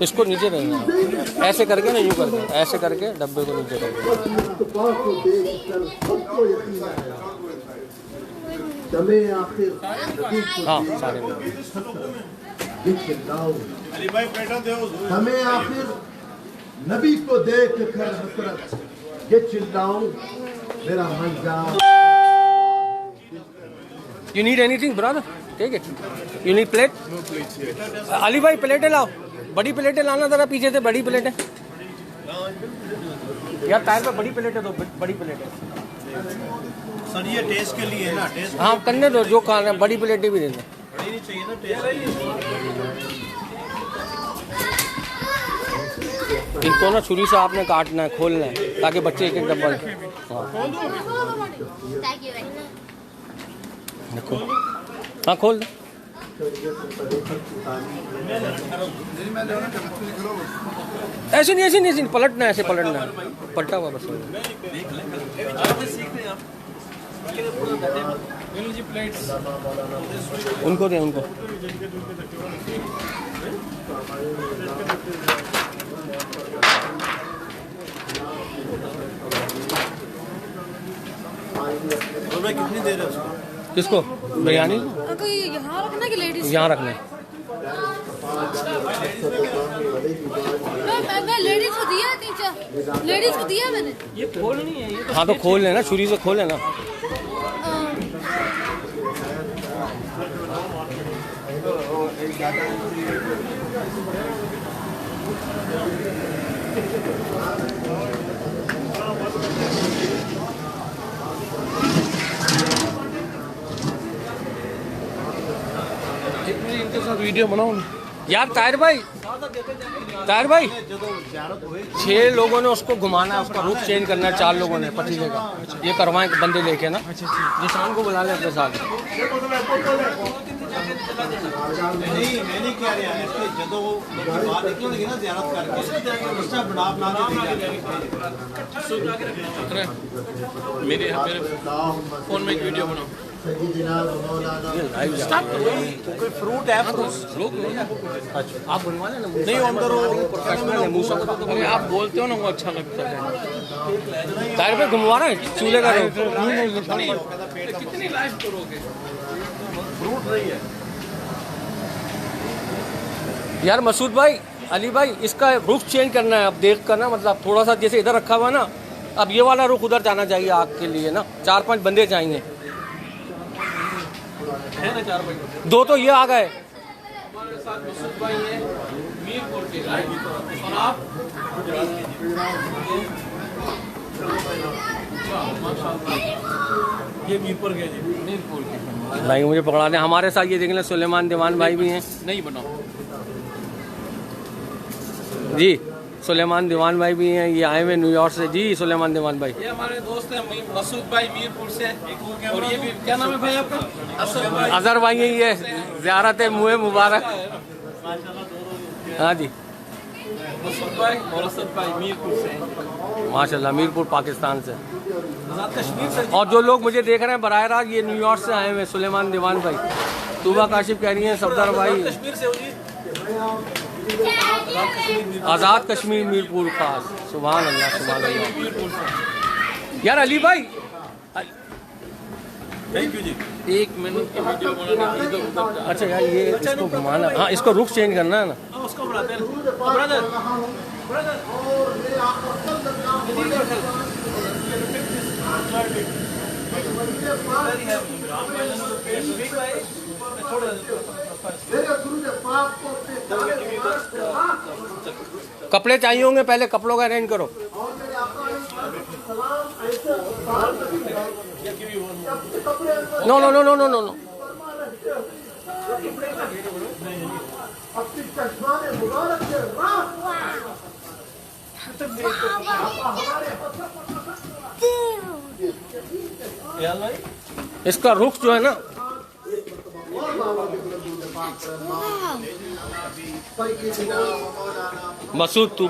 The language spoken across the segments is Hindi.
इसको नीचे रहना है, ऐसे करके ना, यूँ करके, ऐसे करके डब्बे को नीचे करके। हाँ सारे हमें आखिर नबी को देख कर हसरत ये चिल्लाऊं मेरा मंजार। You need anything, brother? Take it. You need plate? Ali भाई प्लेटें लाओ, बड़ी प्लेटें लाना जरा पीछे से, बड़ी प्लेटें यार, टायर पे बड़ी प्लेटें दो, बड़ी प्लेटें। सर ये टेस्ट के लिए है ना, टेस्ट हाँ करने दो, जो खाना है बड़ी प्लेटें भी दे दो। बड़ी नहीं चाहिए ना टेस्ट। इनको ना छुरी से आपने काटना है, खोलना है, ताकि बच्चे एक एक डब्बा। हाँ देखो, हाँ खोल दो। ऐसे नहीं, ऐसे नहीं, ऐसे नहीं पलटना, ऐसे पलटना, पलटा हुआ बस। उनको दे, उनको। कितनी देर है उसको? किसको? बिरयानी यहाँ रखना कि लेडीज? यहाँ रखना। मैं लेडीज को दिया टीचर, लेडीज को दिया मैंने। ये खोलनी है ये। हाँ तो खोल लेना, छुरी से खोल लेना। इनके साथ वीडियो बनाओ यार। ताहिर भाई, 6 लोगों ने उसको घुमाना है, उसका रूट चेंज करना है, 4 लोगों ने पतीले का। ये करवाएं बंदे लेके ना, निशान को बुला ले अपने साथ। नहीं कह रहा है कि ਜਦੋਂ ਬਾਤ ਨਿਕਲਣਗੇ ਨਾ ਜ਼ਿਆਰਤ ਕਰਕੇ ਉਸ ਦਾ ਬਣਾ ਬਣਾ के मेरे फोन में एक वीडियो बनाओ। कोई फ्रूट है तो आप बनवा लेना। नहीं अंदर प्रोफेशनल है, मूसा का तो आप बोलते हो ना, वो अच्छा लगता है। तार पे घुमवा रहे हैं चूल्हे का। कितनी लाइफ करोगे? फ्रूट रही है यार मसूद भाई, अली भाई, इसका रुख चेंज करना है अब, देख कर ना, मतलब थोड़ा सा जैसे इधर रखा हुआ ना, अब ये वाला रुख उधर जाना चाहिए आग के लिए ना। 4-5 बंदे चाहिए, है ना 4 बजे। 2 तो ये आ गए। हमारे साथ मसूद भाई हैं मीरपुर के, और आप ये मीरपुर के जी, मीरपुर के भाई मुझे पकड़ा दे। हमारे साथ ये देख लें सुलेमान दीवान भाई भी हैं। नहीं बनाओ जी, सुलेमान दीवान भाई भी हैं, ये आए हुए न्यूयॉर्क से। जी सुलेमान दीवान भाई, ये हमारे दोस्त हैं मसूद भाई मीरपुर से। और ये भी क्या नाम है भाई आपका? असद भाई। अजहर भाई हैं ये। ज़ियारत मुँह मुबारक। हाँ जी, मसूद भाई और असद भाई मीरपुर से, माशाल्लाह, मीरपुर पाकिस्तान से। आज़ाद कश्मीर से। और जो लोग मुझे देख रहे हैं बराह रास्त, ये न्यूयॉर्क से आए हुए सुलेमान दीवान भाई। तूबा काशिफ कह रही हैं सरदार भाई, कश्मीर से हो जी। आज़ाद कश्मीर मीरपुर खास। सुभान अल्लाह, सुभान अल्लाह। यार अली भाई, थैंक यू जी। 1 मिनट की वीडियो बनाने की। अच्छा यार, ये इसको घुमाना, हाँ इसको रुख चेंज करना है ना। उसको बढ़ाते हैं ब्रदर। कपड़े चाहिए होंगे, पहले कपड़ों का अरेंज करो। No no no no no no no. इसका रुख जो है ना, मसूद तू,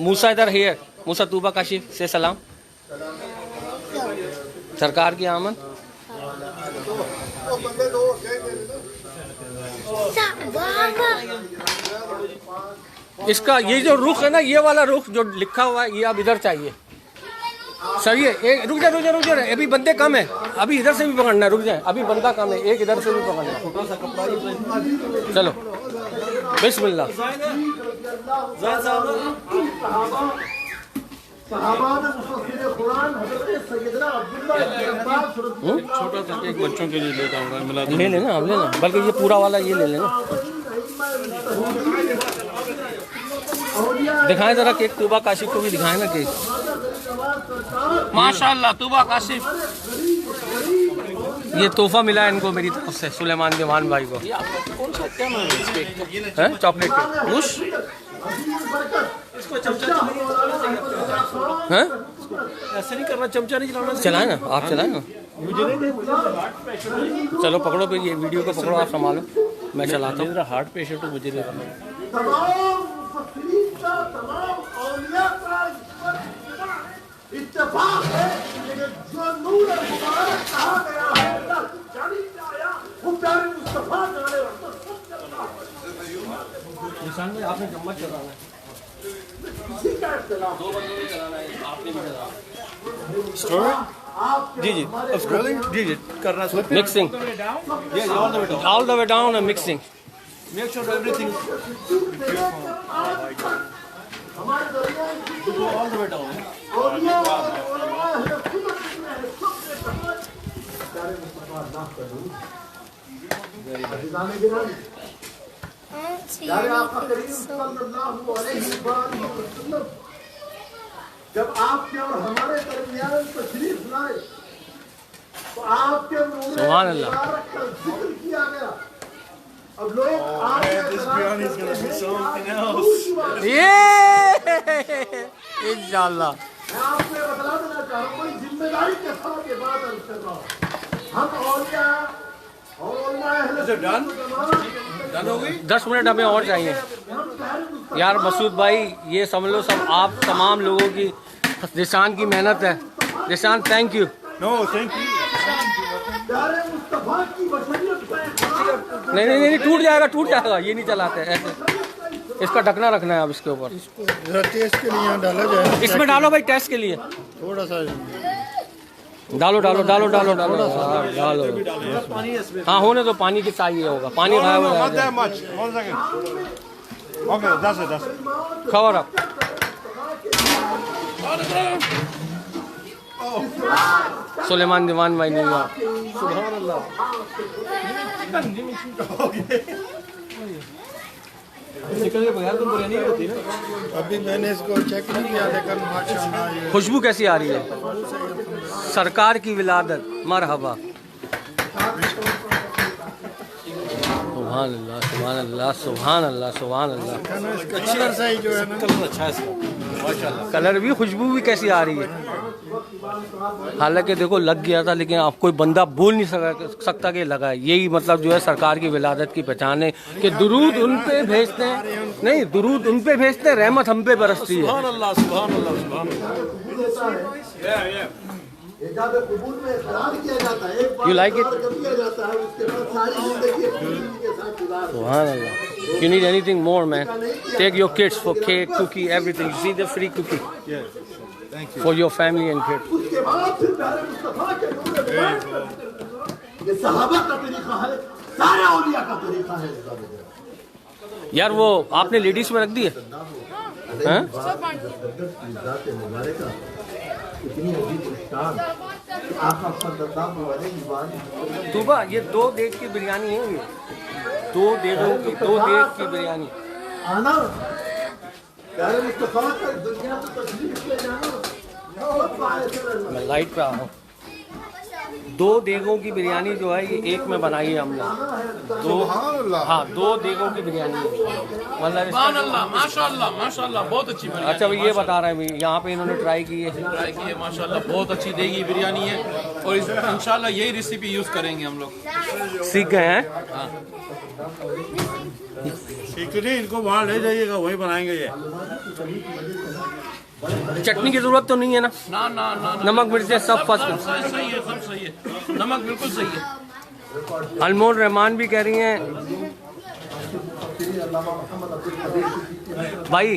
मूसा इधर है, मूसा तूबा काशिफ से सलाम। सरकार की आमद। इसका ये जो रुख है ना, ये वाला रुख जो लिखा हुआ है, ये अब इधर चाहिए। सही है। एक रुक जा, अभी बंदे कम है, अभी इधर से भी पकड़ना है, रुक जाए, अभी बंदा कम है, एक इधर से भी पकड़ना है। छोटा सा कपड़ा चलो बिस्मिल्लाह। छोटा सा एक बच्चों के लिए लेता हूँ, मिला ले लेना, अब लेना, बल्कि ये पूरा वाला ये ले लेना। दिखाएं जरा केक, तूबा काशिफ को भी दिखाएं ना केक। माशाल्लाह तूबा काशिफ, ये तोहफा मिला है इनको मेरी तरफ से, सुलेमान दीवान भाई को। कौन सा क्या नाम है इस केक का? है चॉकलेट केक। मुश इसको चमचा हैं? ऐसे नहीं करना, चमचा नहीं चलाना। चलाए ना, आप चलाए ना। चलो पकड़ो फिर, ये वीडियो को पकड़ो, आप संभालो, मैं चलाता हूँ। हार्ट पेशेंट तो मुझे इत्तेफाक है कि जो नूर मुबारक कहा गया है, जानी आया खुदार मुस्तफा जाने निशान में आपने चम्मच चलाना है, इसी का इख्तिलाफ। दो बंदों ने चलाना है, आपने भी चलाना है। जी जी जी जी करना। Mixing all the way down and mixing. Make sure everything हमारे दरिया ऑल द वे डाउन। जब आपके और हमारे दरमियान तशरीफ लाए तो आपके सुभान अल्लाह। जिक्र किया गया। अब लोग इंशाअल्लाह मैं आपको ये बता देना चाह रहा हूँ, कोई जिम्मेदारी के साथ ये बात अर्ज कर रहा हूँ। हम औलिया और डन हो गई। 10 मिनट हमें और चाहिए यार। मसूद भाई ये समझ लो सब आप तमाम लोगों की, निशान की मेहनत है। निशान thank you. No thank you. नहीं टूट जाएगा, ये नहीं चलाते ऐसे। इसका ढकना रखना है अब इसके ऊपर। टेस्ट के लिए डाला जाए, इसमें डालो भाई, टेस्ट के लिए थोड़ा सा डालो। हाँ, हाँ होने तो पानी के चाहिए होगा, पानी खाया हुआ खबर अब। सुलेमान दीवान भाई न्यूयॉर्क। सुभान अल्लाह। निकल के बगैर तो बिरयानी नहीं होती ना। अभी मैंने इसको चेक नहीं किया, लेकिन माशाल्लाह ये खुशबू कैसी आ रही है? सरकार की विलादत, मरहबा। सुभान अल्लाह, सुभान अल्लाह, सुभान अल्लाह, सुभान अल्लाह। इसका कलर सही जो है ना, कलर अच्छा है इसका माशाल्लाह। कलर भी, खुशबू भी कैसी आ रही है। हालांकि देखो लग गया था, लेकिन आप कोई बंदा बोल नहीं सकता कि लगा है। यही मतलब जो है सरकार की विलादत की पहचान है कि दुरूद उन पे भेजते हैं, नहीं दुरूद उन पे भेजते हैं, रहमत हम पे बरसती है। सुभान अल्लाह, सुभान अल्लाह, सुभान अल्लाह। कबूल में करार किया जाता है, एक बार You like it? करार कर दिया जाता है, उसके बाद सारी जिंदगी खुशी के साथ गुजार। सुभान अल्लाह। You need anything more, man? Take your kids for cake, cookie, everything. You see the free cookie for your family and kids. उसके बाद फिर प्यारे मुस्तफा के नूर मुबारक, ये सहाबा का तरीका है, सारे औलिया का तरीका है। यार वो आपने लेडीज में रख दी है? हैं? इतनी अजीब मुस्कान आका सल्लल्लाहु अलैहि वसल्लम। तूबा ये 2 देग की बिरयानी है, ये 2 देगों की, 2 देग की बिरयानी। आना प्यारे मुस्तफा का दुनिया में तशरीफ ले जाना बहुत बात है। मैं लाइट पे आ रहा हूँ। 2 देगों की बिरयानी जो है ये एक में बनाई है हमने। 2 हाँ 2 देगों की बिरयानी है। मतलब माशाल्लाह माशाल्लाह बहुत अच्छी बिरयानी। अच्छा भाई ये बता रहे हैं भाई, यहाँ पे इन्होंने ट्राई की है। ट्राई की है माशाल्लाह, बहुत अच्छी देगी बिरयानी है और इंशाल्लाह यही रेसिपी यूज करेंगे हम लोग। सीख गए हैं? ठीक नहीं, इनको वहाँ ले जाइएगा, वही बनाएंगे ये। चटनी की जरूरत तो नहीं है ना? ना ना ना नमक मिर्चें सब फर्स्ट। सही है, सब सही है, नमक बिल्कुल सही है। अनमोल रहमान भी कह रही हैं मुफस्सिरीन अल्लामा मोहम्मद अब्दुल कदीर जी की हजरत भाई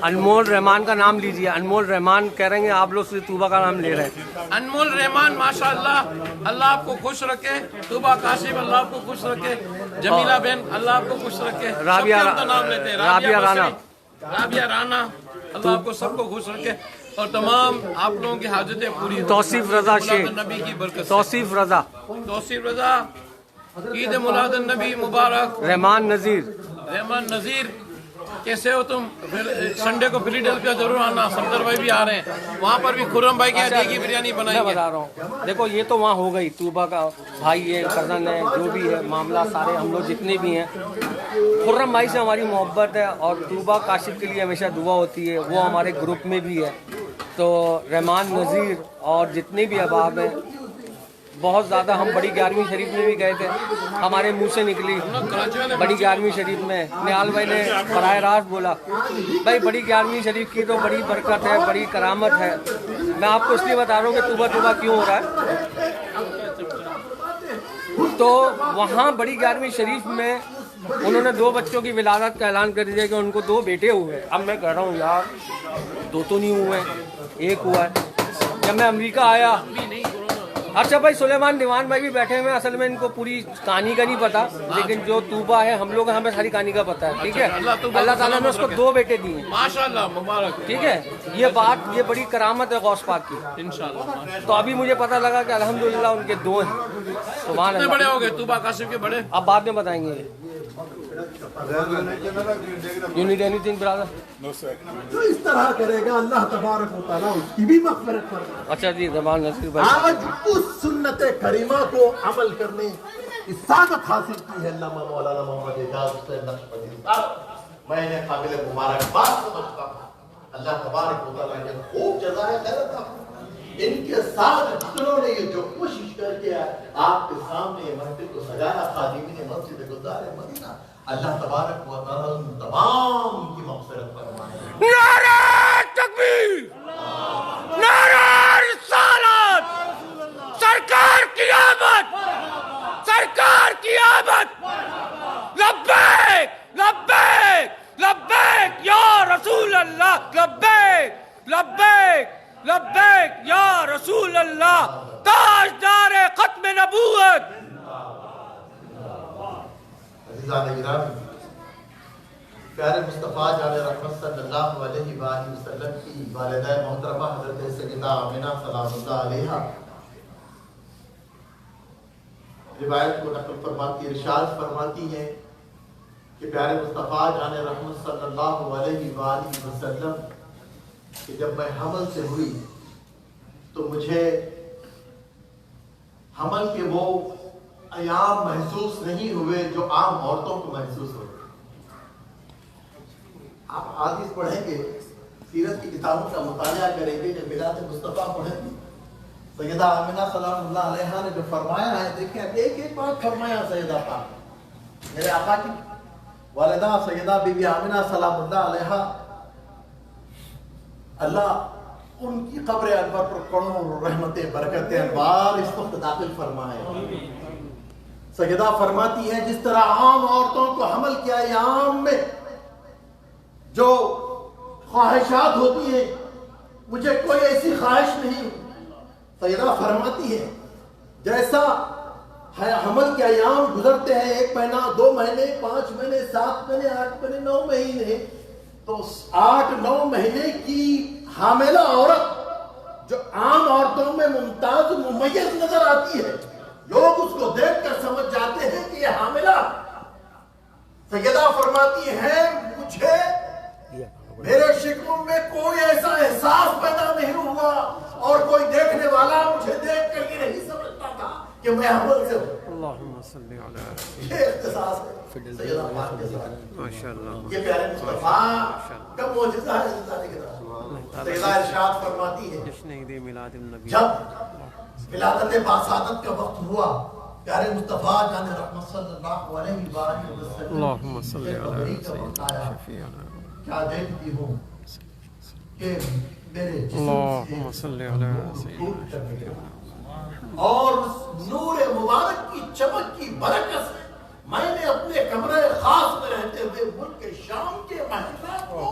अनमोल रहमान का नाम लीजिए। अनमोल रहमान कह रहे हैं आप लोग से तूबा का नाम ले रहे हैं। अनमोल रहमान माशाअल्लाह, अल्लाह आपको खुश रखे। तूबा काशिफ अल्लाह आपको खुश रखे। जमीला बेन अल्लाह आपको खुश रखे। राबिया सबके हम तो नाम लेते हैं। राबिया राना, राबिया राना, अल्लाह आपको सबको खुश रखे और तमाम आप लोगों की हाजतें पूरी हो। तौसीफ रजा शेख, नबी की बरकत से। तौसीफ रजा, तौसीफ रजा, ईद मिलाद नबी मुबारक। रहमान नजीर, रहमान नजीर, कैसे हो तुम? फिर संडे को फिलीडेल पे जरूर आना, सफदर भाई भी आ रहे हैं, वहाँ पर भी खुर्रम भाई की हदीये की बिरयानी मैं बनाएंगे। बता रहा हूँ। देखो ये तो वहाँ हो गई, तूबा का भाई है, कज़न है, जो भी है मामला, सारे हम लोग जितने भी हैं, खुर्रम भाई से हमारी मोहब्बत है और तूबा काशिफ के लिए हमेशा दुआ होती है। वो हमारे ग्रुप में भी है। तो रहमान नज़ीर और जितने भी अहबाब हैं, बहुत ज़्यादा हम बड़ी 11वीं शरीफ में भी गए थे, हमारे मुंह से निकली बड़ी 11वीं शरीफ में। निहाल भाई ने बराह रास्त बोला भाई बड़ी 11वीं शरीफ की तो बड़ी बरकत है, बड़ी करामत है। मैं आपको इसलिए बता रहा हूँ कि तूबा तूबा क्यों हो रहा है। तो वहाँ बड़ी 11वीं शरीफ में उन्होंने 2 बच्चों की विलादत का ऐलान कर दिया कि उनको 2 बेटे हुए। अब मैं कह रहा हूँ यार 2 तो नहीं हुए, 1 हुआ है। जब मैं अमेरिका आया, अच्छा भाई सुलेमान दीवान भाई भी बैठे हुए हैं, असल में इनको पूरी कहानी का नहीं पता, लेकिन जो तूबा है हम लोग हमें सारी कहानी का पता है, ठीक है। अल्लाह ताला ने उसको 2 बेटे दिए, माशाअल्लाह, मुबारक, ठीक है। ये बात, ये बड़ी करामत है गौस पाक की, इंशाअल्लाह। तो अभी मुझे पता लगा कि अल्हम्दुलिल्लाह उनके 2 हैं। सुभान कितने अल्लाह। बड़े हो गए तूबा काशिफ के? बड़े। अब बाद में बताएंगे। You need anything brother? जो इस तरह करेगा अल्लाह तबारक व तआला उसकी भी मग़फ़िरत फरमाएगा। अच्छा जी, रहमान नज़ीर भाई, आज उस सुन्नत करीमा को अमल करने की सादत हासिल की है अल्लामा मौलाना मोहम्मद एजाज हुसैन नक्शबंदी साहब। मैं इन्हें काबिल मुबारकबाद समझता हूँ। अल्लाह तबारक व तआला ने खूब जज़ाए खैर अता फरमाए। इनके साथ जिन्होंने ये जो कोशिश करके आपके सामने महफिल को सजाया, खादिमीन मस्जिद गुलजार मदीना, अल्लाह तबारक व तआला उन तमाम की मग़फ़िरत फरमाए। नारे तकबीर, नारे रिसालत, सरकार की आमद, सरकार की आमद, लब्बैक लब्बैक लब्बैक या रसूल अल्लाह, लब्बैक लब्बैक लब्बैक या रसूल अल्लाह, ताजदार खत्म नबूवत। अज़ीज़ान गिरामी, प्यारे मुस्तफ़ा जान रहमत सल्लल्लाहु अलैहि वसल्लम की वालिदा मोहतरमा हज़रत सय्यदा आमिना सलामुल्लाह अलैहा रिवायत को नकल फरमाती, इरशाद फरमाती है कि प्यारे मुस्तफ़ा जान रहमत सल्लल्लाहु अलैहि वसल्लम कि जब मैं हमल से हुई तो मुझे हमल के वो अयाम महसूस नहीं हुए जो आम औरतों को महसूस होते। आप हादीस पढ़ेंगे, सीरत की किताबों का मुताला करेंगे, जब मिलाद मुस्तफ़ा पढ़ेंगे, सैयदा आमिना सलामुल्लाह अलैहा ने जो फरमाया है, देखिए एक एक बात फरमाया सैयदा पाक मेरे आका की वालिदा सैयदा बीबी आमिना सलामुल्लाह अलैहा, अल्लाह उनकी कब्र अनवर पर करोड़ों रहमतें बरकतें अनवार इस वक्त दाखिल फरमाए। सैयदा फरमाती है जिस तरह आम औरतों को हमल के अयाम में जो ख्वाहिशात होती हैं, मुझे कोई ऐसी ख्वाहिश नहीं। सैयदा फरमाती है जैसा हमल के अयाम गुजरते हैं, 1 महीना, 2 महीने, 5 महीने, 7 महीने, 8 महीने, 9 महीने, तो 8-9 महीने की हामिला औरत जो आम औरतों में मुमताज मुमय्यज नजर आती है, लोग उसको देखकर समझ जाते हैं कि ये हामिला। सैयदा फरमाती है मुझे मेरे शिकवों में कोई ऐसा एहसास पैदा नहीं हुआ और कोई देखने वाला मुझे देख कर ये नहीं समझता था कि मैं हमल से हूं। अल्लाहुम्मा सल्ली अला ये एहसास है सैयदा पाक के साथ। माशाअल्लाह, ये प्यारे मुस्तफा का मौजूदा है इंसानी के साथ। सैयदा इरशाद फरमाती है जश्न ईद मिलाद नबी, जब विलादत बासादत का वक्त हुआ, प्यारे मुस्तफा जान रहमत सल्लल्लाहु अलैहि वसल्लम अल्लाहुम्मा सल्ली अला शफीअना, क्या देखती हूँ कि मेरे अल्लाहुम्मा सल्ली अला और उस नूर मुबारक की चमक की बरकत से मैंने अपने कमरे खास में रहते हुए मुल्क शाम के महलात को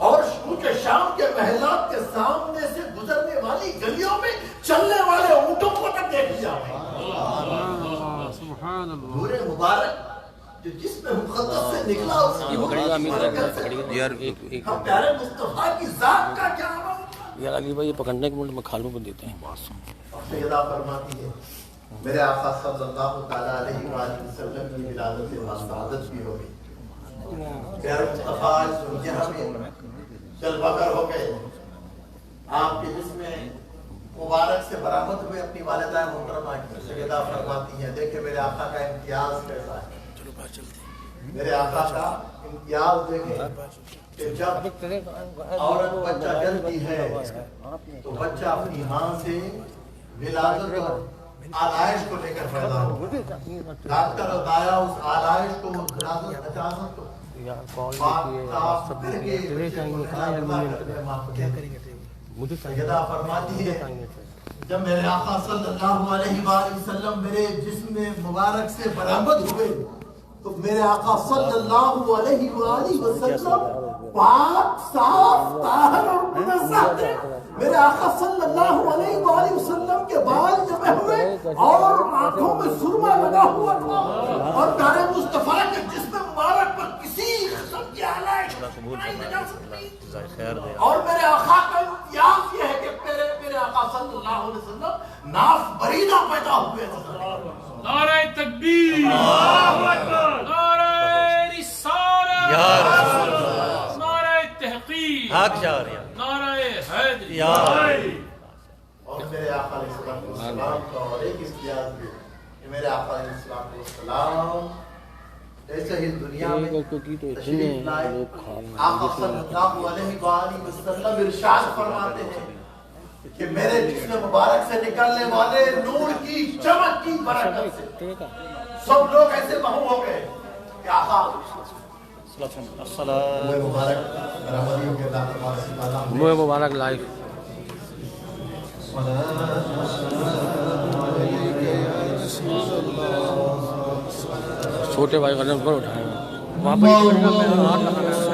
और मुल्क शाम के महलात के सामने से गुजरने वाली गलियों में चलने वाले ऊँटों को तक देख लिया। नूरे मुबारक जो जिसमें मुक़द्दस से निकला उसकी हम प्यारे मुस्तफा की जात का क्या नाम यार अली भाई ये पकड़ने के मुझे खालू को देते हैं। सैयदा फरमाती है मेरे आका सल्लल्लाहु तआला अलैहि वसल्लम की विलादत से मसादत भी हो गई। प्यारे मुस्तफा दुनिया में चल बकर हो गए। आपके जिसमें मुबारक से बरामद हुए अपनी वालिदा मोहतरमा की सैयदा फरमाती है देखे मेरे आका का इम्तियाज कैसा है। मेरे आका का इम्तियाज देखें कि जब औरत बच्चा जन्मती है तो बच्चा अपनी माँ से विलादत और आलाइश को लेकर पैदा हो। डॉक्टर बताया उस आलाइश को विलादत नजासत को मुझे सैयदा फरमाती है जब मेरे आका सल्लल्लाहु अलैहि वसल्लम मेरे जिस्म मुबारक से बरामद हुए तो मेरे आका सल्लल्लाहु अलैहि वसल्लम पाक साफ ताहर और मुनज़्ज़ह थे। मेरे आका सल्लल्लाहु अलैहि वसल्लम के बाल जमे हुए और आंखों में सुरमा लगा हुआ था और प्यारे मुस्तफा के जिस्म मुबारक पर किसी किस्म की आलाइश और मेरे आका का इम्तियाज ये है कि मेरे आका सल्लल्लाहु अलैहि वसल्लम नाफ बरीदा पैदा हुए। नारे तकबीर, नारे रिसालत, नारे तहकीक, नारे हैदरी। और मेरे आका अलैहिस्सलाम का और एक इम्तियाज भी कि मेरे आका अलैहिस्सलाम जैसे ही दुनिया में तशरीफ लाए आका सल्लल्लाहु अलैहि वसल्लम इरशाद फरमाते हैं कि मेरे जिस्म मुबारक से निकलने वाले नूर की चमक की बरकत से सब लोग ऐसे महू हो गए कि आका मुबारक लाइफ छोटे भाई कदम पर उठाए वहाँ पर हाथ लगाना है।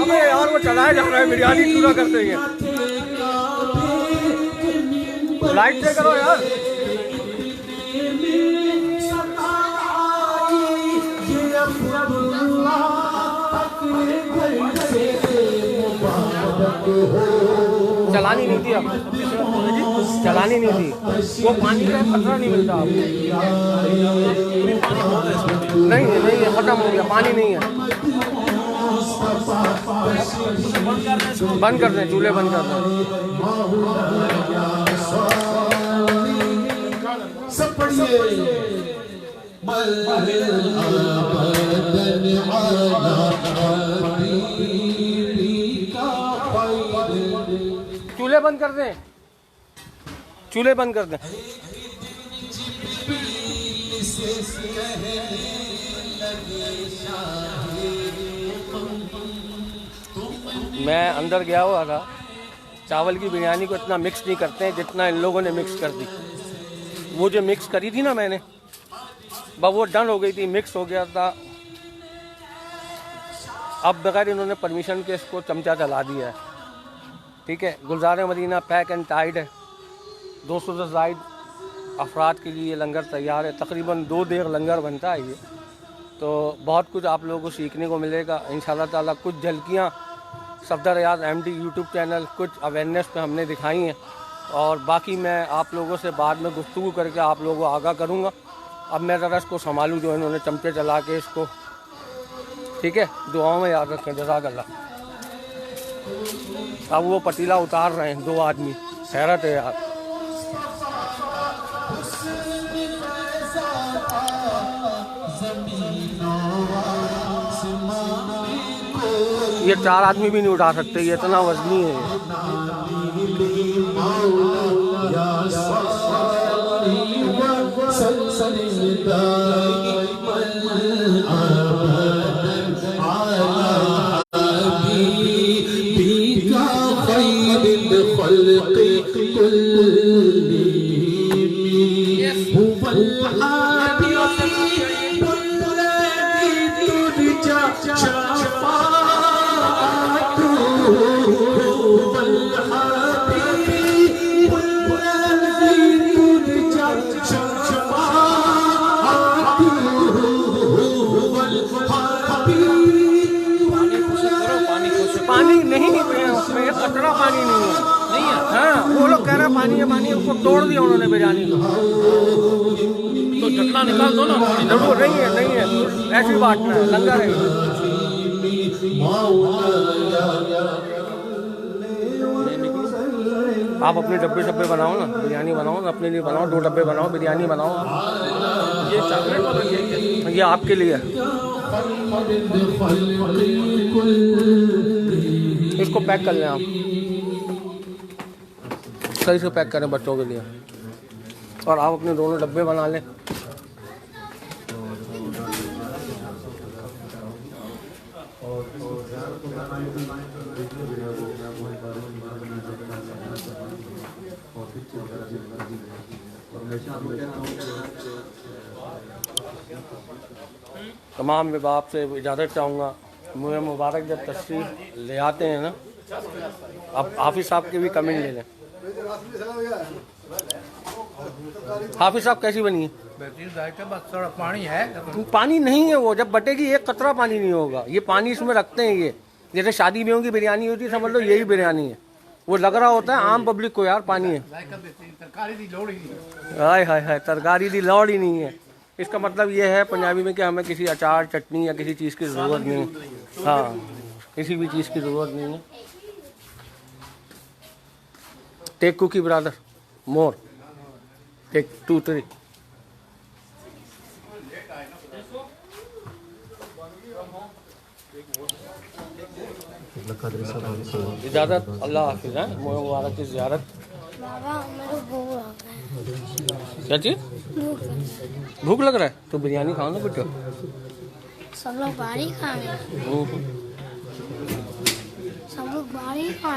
ये यार वो चलाया जा रहा है बिरयानी चूरा करते हैं। लाइट से करो यार। चलानी नहीं थी, अब चलानी नहीं थी, वो पानी का खतरा नहीं मिलता आपको। नहीं नहीं खत्म हो गया, पानी नहीं है। बंद कर दें, चूल्हे बंद कर दें। चूल्हे बंद कर दें, चूल्हे बंद कर दें। मैं अंदर गया हुआ था, चावल की बिरयानी को इतना मिक्स नहीं करते हैं जितना इन लोगों ने मिक्स कर दी। वो जो मिक्स करी थी ना मैंने, बस वो डन हो गई थी, मिक्स हो गया था। अब बगैर इन्होंने परमिशन के इसको चमचा चला दिया है। ठीक है, गुलजार मदीना पैक एंड टाइड है। 200 से ज़ायद अफराद के लिए लंगर तैयार है। तकरीबन 2 देग लंगर बनता है ये। तो बहुत कुछ आप लोगों को सीखने को मिलेगा इंशाल्लाह ताला। कुछ झलकियाँ सफदर रियाज MD यूट्यूब चैनल, कुछ अवेयरनेस पे हमने दिखाई हैं, और बाकी मैं आप लोगों से बाद में गुफ्तगू करके आप लोगों को आगाह करूँगा। अब मैं ज़रा इसको संभालूँ जो इन्होंने चमचे चला के इसको। ठीक है, दुआओं में याद रखें। जज़ाकल्लाह। अब वो पतीला उतार रहे हैं 2 आदमी। हैरत है यार। ये 4 आदमी भी नहीं उठा सकते, ये इतना वजनी है। पानी नहीं है उसमें, कतरा पानी नहीं है। हाँ, वो लोग कह रहे हैं पानी है, पानी है, उसको तोड़ दिया उन्होंने बिरयानी को। तो ढकना निकाल दो ना। जरूर नहीं है, नहीं है, ऐसी बात नहीं है, लंगर है। आप अपने डब्बे बनाओ ना, बिरयानी बनाओ ना, अपने लिए बनाओ, 2 डब्बे बनाओ, बिरयानी बनाओ। ये चॉकलेट वाला ये आपके लिए। इसको पैक कर लें आप, सही से पैक करें बच्चों के लिए, और आप अपने दोनों डब्बे बना लें। तमाम मैं बाप से इजाज़त चाहूँगा। मुझे मुबारक जब तशरीफ़ ले आते हैं ना, अब हाफिज़ साहब के भी कमेंट ले लें। हाफिज़ साहब कैसी बनी है? बस थोड़ा पानी है। पानी नहीं है, वो जब बटेगी 1 कतरा पानी नहीं होगा। ये पानी इसमें रखते हैं, ये जैसे शादी में की बिरयानी होती है, समझ लो यही बिरयानी है। वो लग रहा होता है आम पब्लिक को यार पानी है। हाय हाय हाय, तरकारी दी लौड़ ही नहीं है। इसका मतलब ये है पंजाबी में कि हमें किसी अचार चटनी या किसी चीज़ की ज़रूरत नहीं है। हाँ, किसी भी चीज़ की ज़रूरत नहीं है। टेक कुकी ब्रदर, मोर, टेक 2 3। इजाज़त, अल्लाह हाफिज़। है मुबारक की ज़ियारत। बाबा मेरे भूख लग रहा है। क्या चीज़? भूख लग रहा है तो बिरयानी खाओ ना बेटा। सब लोग बाहर ही खाएंगे, सब लोग बाहर ही खाएंगे।